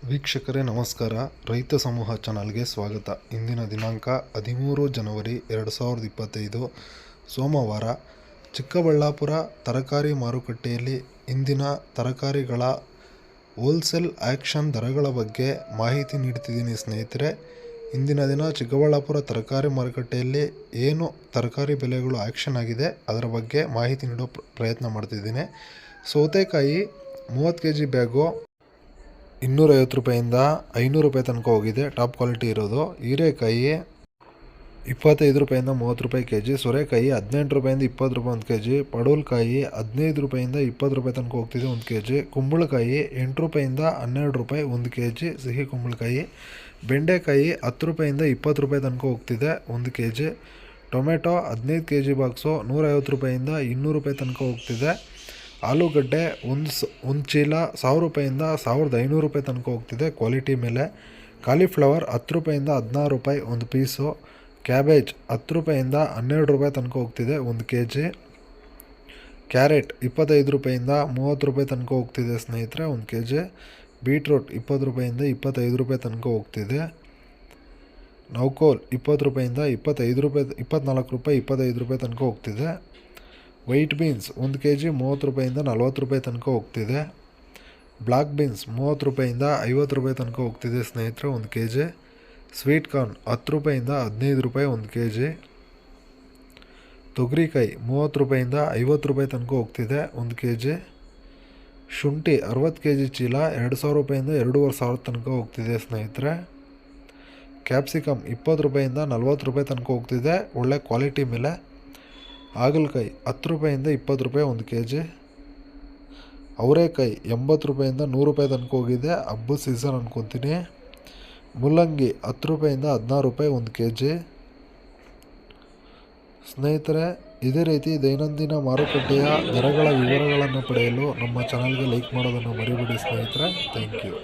ವೀಕ್ಷಕರೇ ನಮಸ್ಕಾರ. ರೈತ ಸಮೂಹ ಚಾನಲ್ಗೆ ಸ್ವಾಗತ. ಇಂದಿನ ದಿನಾಂಕ 13 ಜನವರಿ 2025 ಸೋಮವಾರ. ಚಿಕ್ಕಬಳ್ಳಾಪುರ ತರಕಾರಿ ಮಾರುಕಟ್ಟೆಯಲ್ಲಿ ಇಂದಿನ ತರಕಾರಿಗಳ ಹೋಲ್ಸೇಲ್ ಆಕ್ಷನ್ ದರಗಳ ಬಗ್ಗೆ ಮಾಹಿತಿ ನೀಡ್ತಿದ್ದೀನಿ ಸ್ನೇಹಿತರೆ. ಇಂದಿನ ದಿನ ಚಿಕ್ಕಬಳ್ಳಾಪುರ ತರಕಾರಿ ಮಾರುಕಟ್ಟೆಯಲ್ಲಿ ಏನು ತರಕಾರಿ ಬೆಲೆಗಳು ಆಕ್ಷನ್ ಆಗಿದೆ ಅದರ ಬಗ್ಗೆ ಮಾಹಿತಿ ನೀಡೋ ಪ್ರಯತ್ನ ಮಾಡ್ತಿದ್ದೀನಿ. ಸೌತೆಕಾಯಿ 30 kg ಬ್ಯಾಗು 250 ರೂಪಾಯಿಂದ 500 ರೂಪಾಯಿ ತನಕ ಹೋಗಿದೆ, ಟಾಪ್ ಕ್ವಾಲಿಟಿ ಇರೋದು. ಹೀರೆಕಾಯಿ 25 ರೂಪಾಯಿಂದ 30 ರೂಪಾಯಿ kg. ಸೋರೆಕಾಯಿ 18 ರೂಪಾಯಿಂದ 20 ರೂಪಾಯಿ 1 kg. ಪಡವಲಕಾಯಿ 15 ರೂಪಾಯಿಂದ 20 ರೂಪಾಯಿ ತನಕ ಹೋಗ್ತಿದೆ 1 kg. ಕುಂಬಳಕಾಯಿ 8 ರೂಪಾಯಿಂದ 12 ರೂಪಾಯಿ 1 kg ಸಿಹಿ ಕುಂಬಳಕಾಯಿ. ಬೆಂಡೆಕಾಯಿ 10 ರೂಪಾಯಿಂದ 20 ರೂಪಾಯಿ ತನಕ ಹೋಗ್ತಿದೆ 1 kg. ಟೊಮೆಟೊ 15 kg ಬಾಕ್ಸು 150 ರೂಪಾಯಿಂದ 200 ರೂಪಾಯಿ ತನಕ ಹೋಗ್ತಿದೆ. ಆಲೂಗಡ್ಡೆ ಒಂದು ಚೀಲ 1000 ರೂಪಾಯಿಂದ 1500 ರೂಪಾಯಿ ತನಕ ಹೋಗ್ತಿದೆ ಕ್ವಾಲಿಟಿ ಮೇಲೆ. ಕಾಲಿಫ್ಲವರ್ 10 ರೂಪಾಯಿಂದ 16 ರೂಪಾಯಿ ಒಂದು ಪೀಸು. ಕ್ಯಾಬೇಜ್ 10 ರೂಪಾಯಿಂದ 12 ರೂಪಾಯಿ ತನಕ ಹೋಗ್ತಿದೆ 1 kg. ಕ್ಯಾರೆಟ್ 25 ರೂಪಾಯಿಂದ 30 ರೂಪಾಯಿ ತನಕ ಹೋಗ್ತಿದೆ ಸ್ನೇಹಿತರೆ 1 kg. ಬೀಟ್ರೂಟ್ 20 ರೂಪಾಯಿಂದ 25 ರೂಪಾಯಿ ತನಕ ಹೋಗ್ತಿದೆ. ನೌಕೋಲ್ 20 ರೂಪಾಯಿಂದ 24 ರೂಪಾಯಿ 25 ರೂಪಾಯಿ ತನಕ ಹೋಗ್ತಿದೆ. ವೈಟ್ ಬೀನ್ಸ್ 1 kg 30 ರೂಪಾಯಿಂದ 40 ರೂಪಾಯಿ ತನಕ ಹೋಗ್ತಿದೆ. ಬ್ಲ್ಯಾಕ್ ಬೀನ್ಸ್ 30 ರೂಪಾಯಿಂದ 50 ರೂಪಾಯಿ ತನಕ ಹೋಗ್ತಿದೆ ಸ್ನೇಹಿತರೆ 1 kg. ಸ್ವೀಟ್ ಕಾರ್ನ್ 10 ರೂಪಾಯಿಂದ 15 ರೂಪಾಯಿ 1 kg. ತೊಗರಿಕಾಯಿ 30 ರೂಪಾಯಿಂದ 50 ರೂಪಾಯಿ ತನಕ ಹೋಗ್ತಿದೆ 1 kg. ಶುಂಠಿ 60 kg ಚೀಲ 2000 ರೂಪಾಯಿಂದ 2500 ತನಕ ಹೋಗ್ತಿದೆ ಸ್ನೇಹಿತರೆ. ಕ್ಯಾಪ್ಸಿಕಮ್ 20 ರೂಪಾಯಿಂದ 40 ರೂಪಾಯಿ ತನಕ ಹೋಗ್ತಿದೆ ಒಳ್ಳೆ ಕ್ವಾಲಿಟಿ ಮೇಲೆ. ಹಾಗಲಕಾಯಿ 10 ರೂಪಾಯಿಂದ 20 ರೂಪಾಯಿ 1 kg. ಅವರೆಕಾಯಿ 80 ರೂಪಾಯಿಂದ 100 ರೂಪಾಯಿ ತನಕ ಹೋಗಿದೆ, ಹಬ್ಬದ ಸೀಸನ್ ಅನ್ಕೊತೀನಿ. ಮುಲ್ಲಂಗಿ 10 ರೂಪಾಯಿಂದ 16 ರೂಪಾಯಿ 1 kg. ಸ್ನೇಹಿತರೆ, ಇದೇ ರೀತಿ ದೈನಂದಿನ ಮಾರುಕಟ್ಟೆಯ ದರಗಳ ವಿವರಗಳನ್ನು ಪಡೆಯಲು ನಮ್ಮ ಚಾನಲ್ಗೆ ಲೈಕ್ ಮಾಡೋದನ್ನು ಮರಿಬೇಡಿ ಸ್ನೇಹಿತರೆ. Thank you.